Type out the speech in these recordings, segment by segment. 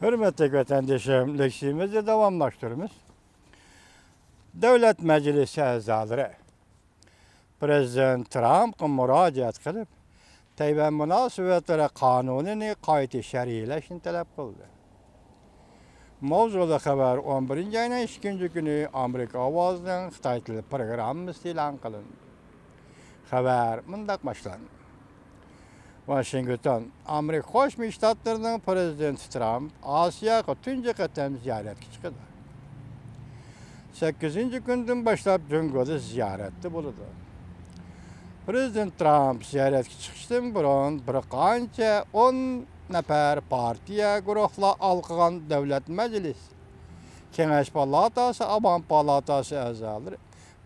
Hürmetli vatandaşlarım, leksimizi devamlaştırırız. Devlet Meclisi azaları Prezident Trump'a müracaat qilib, Tayvan munosabatlari qonunini qayta shar'iylashni talab qildi. Mavzuli xabar 11 ayning 2 kuni Amerika ovozining Xitoy tili programmasi e'lon qilindi. Xabar mundaq boshlandi. Washington, Amerika Qo'shma Shtatlarining prezidenti Trump Osiyoga tunji qatam ziyoratga chiqdi. 8-kundan boshlab Jungoda ziyoratda bo'ladi. Prezident Trump ziyoratga chiqishdan burun bir qancha 10 nafar partiya guruhlar alqagan davlat majlisi, Kengash palatasi, Avam palatasi a'zolari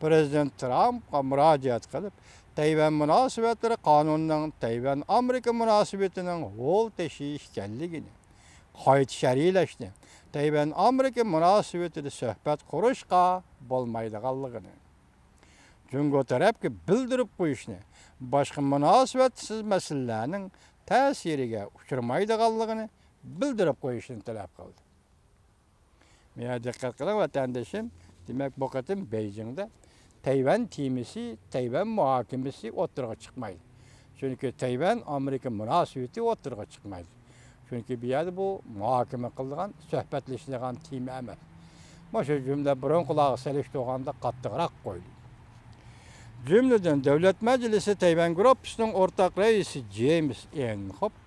Prezident Trumpga murojaat qilib, Tayvan munosabatlari qonunining Tayvan Amerika munosabatining yo'l tashish ekanligini, qayta shar'iylashni, Tayvan Amerika munosabatida suhbat qurishga bo'lmaydiganligini, Jungo tarafga bildirib qo'yishni, boshqa munosabatsiz masalalarning ta'siriga uchramaydiganligini bildirib qo'yishni talab qildi. Meni diqqat qiling vatandoshim, demak bu qatim Beijingda Tayvan temisi, Tayvan muhokamasi o'tirg'a chiqmaydi. Chunki Tayvan Amerika munosabati o'tirg'a chiqmaydi. Chunki bu yerda bu muhokama qilingan, suhbatlashilgan tema emas. Mana jumla burun quloq solish to'g'anda qattiqroq qo'ydi. Cümleden Devlet Meclisi Tayvan Gruppasining o'rtaq raisi James Inhofe,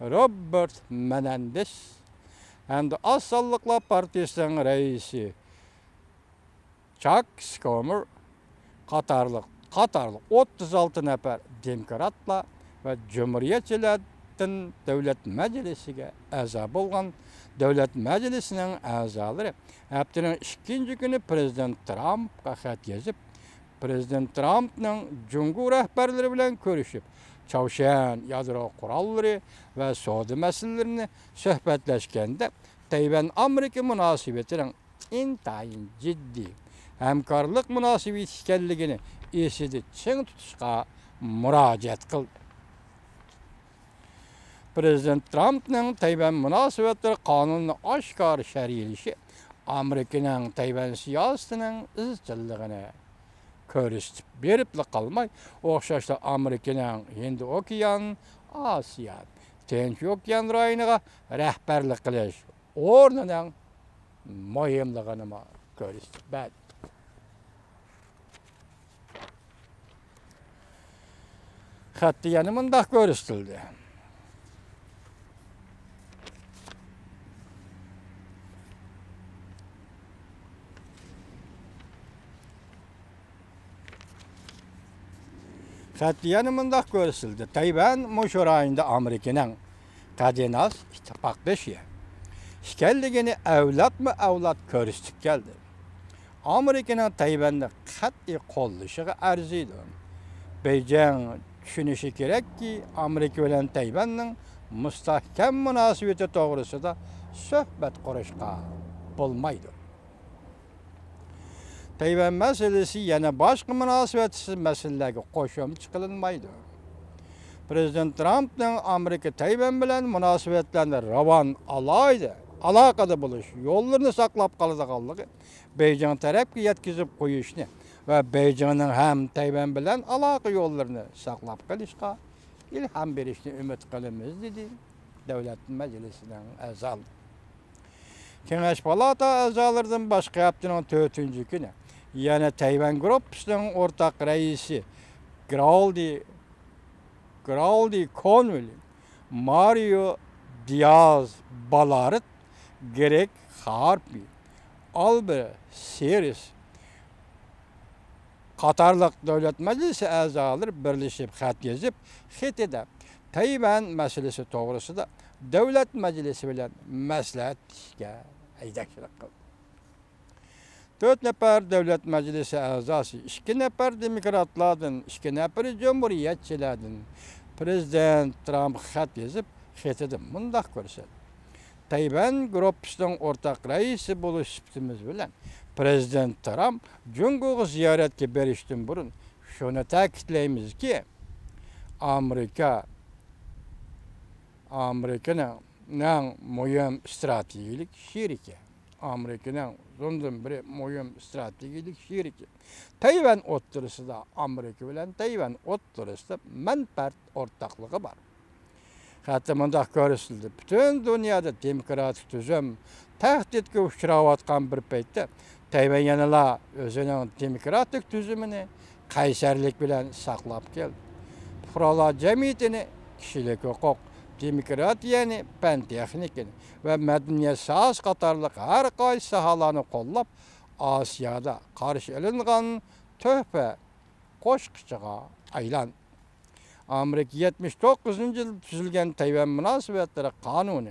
Robert Menendez hamda Az Sonliqlar Partiyasining raisi Chuck Schumer qatorliq 36 nafar demokratlar va Cumhuriyetçilerden Devlet Meclisiga a'zo bo'lgan Devlet Meclisining a'zolari haftaning 2 kuni Prezident Trumpga xat yozib, Prezident Trumpning Jungo rahbarlari bilan ko'rishib, Chavshan yadro qurollari va savdo masalalarini suhbatlashganda Tayvan Amerika munosabatining intayin jiddiy hamkorlik munosabati ekanligini esida ching tutishga murojaat qildi. Prezident Trump'ning Tayvan munosabatlari qonunini oshkor shar'iylashi Amerikaning Tayvan siyosatining izchilligini ko'rsatib berib qolmay, o'xshashla Amerikaning Hind okean, Osiyo, Tinch okean rayoniga rahbarlik qilish o'rnining muhimligini ko'rsatib berdi. Xatda yana mundaq ko'rsatildi. Xatda yana mundaq ko'rsatildi. Tayvan mushurayında Amerikaning qadinas ittifoqdoshi ekanligini avlat ko'rsatib keldi. Amerikaning Tayvanni qat'iy qo'llashiga arziydi. Beijing tushunishi kerakki, Amerika bilan Tayvanning mustahkam munosabati to'g'risida suhbat qurishga bo'lmaydi. Tayvan masalasi yana boshqa munosabatsiz masalalarga qo'shimcha qilinmaydi. Prezident Trump'ning Amerika Tayvan bilan munosabatlarni ravon aloqada bo'lish yo'llarini saqlab qoladiganligi Beijing tarafga yetkazib qo'yishni va Beijingning ham Tayvan bilan aloqa yo'llarini saqlab qolishga ilhom berishni umid qilamiz dedi Davlat Majlisining a'zolari. Kengash palata a'zolaridan boshqa haftaning 4-kuni yana Tayvan Gruppasining o'rtaq raisi Grady Conwell, Mario Diaz-Balart, Greg Harpy, Albert Series qatorliq Davlat Majlisi a'zolari birlashib xat yozib, xatida Tayvan masalasi to'g'risida Davlat Majlisi bilan maslahatga haydashlik qildi. 4 nafar Davlat Majlisi a'zosi, 2 nafar demokratlardan, 2 nafar cumhuriyetçilerden Prezident Trump xat yozib, xatida mundaq ko'rsatdi. Tayvan Gruppasining o'rtaq raisi bo'lish sifatimiz bilan Prezident Trump Jungoga ziyoratga berishdan burun shuni ta'kidlaymizki, Amerika Amerika'nın mühim stratejik şeriki. Amerika'nın zondan biri mühim stratejik şeriki. Tayvan oturusu da Amerika bilen Tayvan oturusu da menfaat ortaklığı var. Hatta mundaq görüldü. Bütün dünyada demokratik tüzüm tehditke uçrayatkan bir paytda Tayvan yanıla özünün demokratik tüzümünü kaysarlik bilen saklap geldi. Fuqarolar cemiyetini kişilik hukuk, demokratiyani, fen texnikini ve medeniyet sahas qatarlıq her qaysı sahalarını qollap Asiyada qarşı elingan töhfe qoşqıçığa aylan. Amerika 79. yıl tüzülgen Tayvan münasebetleri kanunu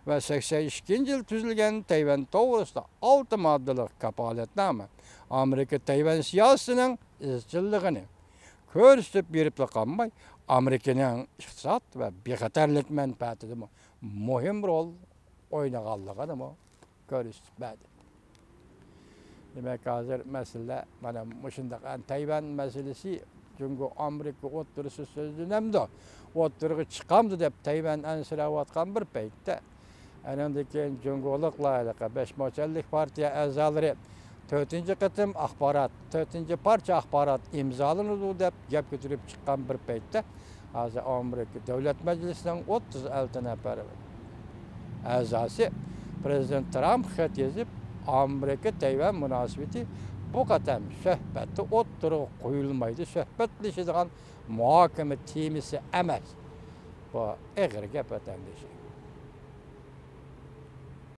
ve 82. yıl tüzülgen Tayvan doğrusunda 6 maddelik kapaletname Amerika Tayvan siyasının izcilliğini körüstüp berip kalmay Amerika'nın iktisat ve bexatarlik menfaatide mühim rol oynağanlığını mı körüstüp berdi. Demek hazır mesele bana muşundaq Tayvan meselesi çünkü Amerika oturusu sözünemdi. Oturuğu çıkamdı dep Tayvan ansıravatkan bir peytte. Anandaki cüngolukla alaka 5 Moçallik Partiya azaları 4. kıtım akbarat, 4. parça akbarat imzalanıdı dep gap götürüp çıkan bir peytte. Hazır Amerika Devlet Meclisi'nin 36 nefer azası Prezident Trump xat yazıp Amerika Tayvan münasebeti bu kadar söhbeti oturuq koyulmaydı. Söhbetleşidigan muhakeme temisi emas. Bu eğer gap vatandaşı.